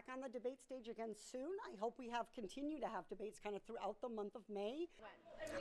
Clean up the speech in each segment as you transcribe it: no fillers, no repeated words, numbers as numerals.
back on the debate stage again soon. I hope we continue to have debates kind of throughout the month of May.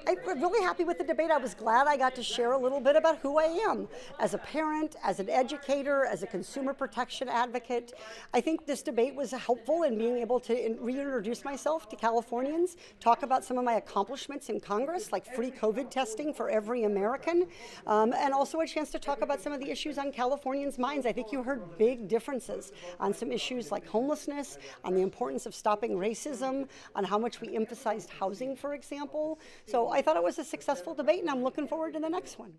I'm really happy with the debate. I was glad I got to share a little bit about who I am as a parent, as an educator, as a consumer protection advocate. I think this debate was helpful in being able to reintroduce myself to Californians, talk about some of my accomplishments in Congress, like free COVID testing for every American, and also a chance to talk about some of the issues on Californians' minds. I think you heard big differences on some issues like homelessness, on the importance of stopping racism, on how much we emphasized housing, for example. So I thought it was a successful debate, and I'm looking forward to the next one.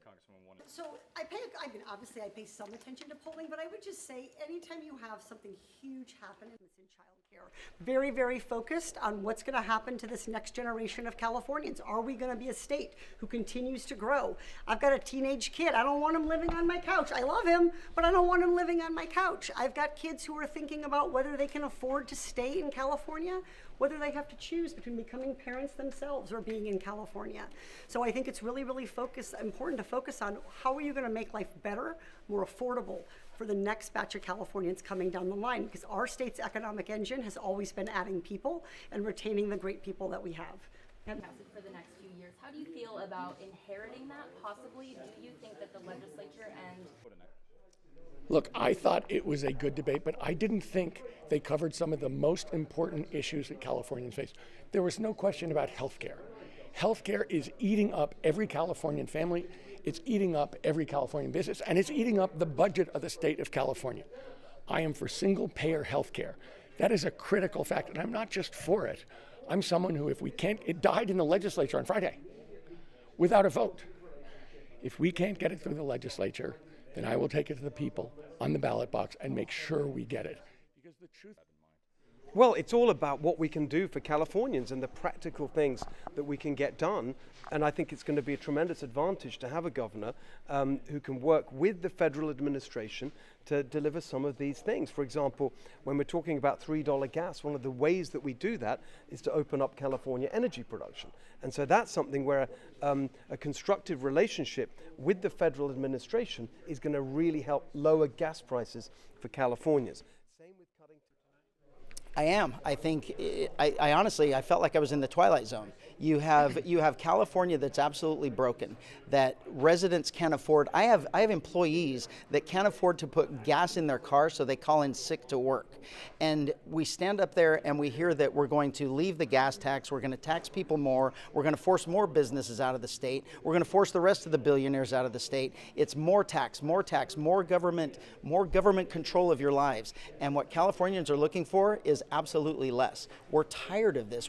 So obviously I pay some attention to polling, but I would just say anytime you have something huge happen in childcare, very, very focused on what's going to happen to this next generation of Californians. Are we going to be a state who continues to grow? I've got a teenage kid. I don't want him living on my couch. I love him, but I don't want him living on my couch. I've got kids who are thinking about whether they can afford to stay in California, whether they have to choose between becoming parents themselves or being in California. So I think it's really, really important to focus on how are you going to make life better, more affordable for the next batch of Californians coming down the line, because our state's economic engine has always been adding people and retaining the great people that we have. For the next few years, how do you feel about inheriting that possibly? Do you think that the legislature and... Look, I thought it was a good debate, but I didn't think they covered some of the most important issues that Californians face. There was no question about health care. Health care is eating up every Californian family, it's eating up every Californian business, and it's eating up the budget of the state of California. I am for single-payer health care. That is a critical fact, and I'm not just for it. I'm someone who, if we can't, it died in the legislature on Friday without a vote. If we can't get it through the legislature, then I will take it to the people on the ballot box and make sure we get it. Because the truth. Well, it's all about what we can do for Californians and the practical things that we can get done. And I think it's going to be a tremendous advantage to have a governor who can work with the federal administration to deliver some of these things. For example, when we're talking about $3 gas, one of the ways that we do that is to open up California energy production. And so that's something where a constructive relationship with the federal administration is going to really help lower gas prices for Californians. Same with cutting. I am. I think, I honestly, I felt like I was in the Twilight Zone. You have California that's absolutely broken, that residents can't afford. I have employees that can't afford to put gas in their car, so they call in sick to work. And we stand up there and we hear that we're going to leave the gas tax, we're going to tax people more, we're going to force more businesses out of the state, we're going to force the rest of the billionaires out of the state. It's more tax, more government control of your lives. And what Californians are looking for is absolutely less. We're tired of this.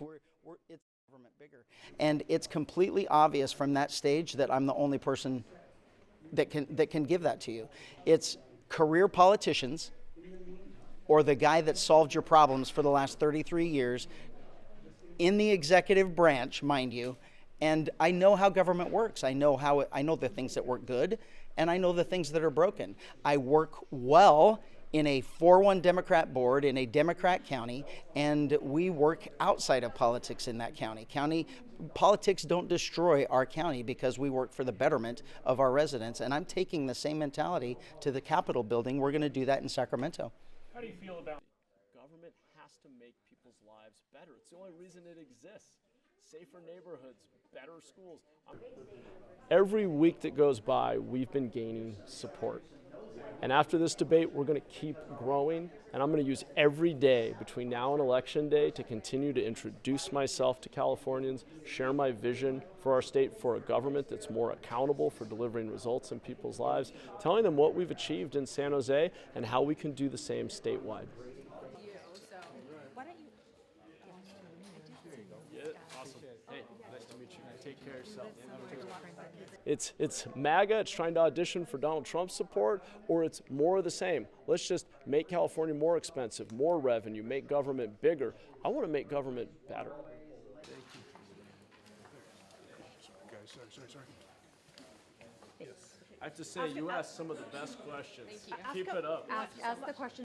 It's government bigger, and it's completely obvious from that stage that I'm the only person that can give that to you. It's career politicians or the guy that solved your problems for the last 33 years in the executive branch, mind you. And I know how government works. I know the things that work good, and I know the things that are broken. I work well in a 4-1 Democrat board in a Democrat county, and we work outside of politics in that county. County politics don't destroy our county because we work for the betterment of our residents, and I'm taking the same mentality to the Capitol building. We're going to do that in Sacramento. How do you feel about government has to make people's lives better? It's the only reason it exists. Safer neighborhoods, better schools. Every week that goes by, we've been gaining support. And after this debate, we're going to keep growing, and I'm going to use every day between now and Election Day to continue to introduce myself to Californians, share my vision for our state, for a government that's more accountable for delivering results in people's lives, telling them what we've achieved in San Jose and how we can do the same statewide. Awesome. Hey, nice to meet you. Take care of yourself. It's MAGA, it's trying to audition for Donald Trump's support, or it's more of the same. Let's just make California more expensive, more revenue, make government bigger. I want to make government better. Sorry. I have to say, you asked some of the best questions. Keep it up. Ask the question.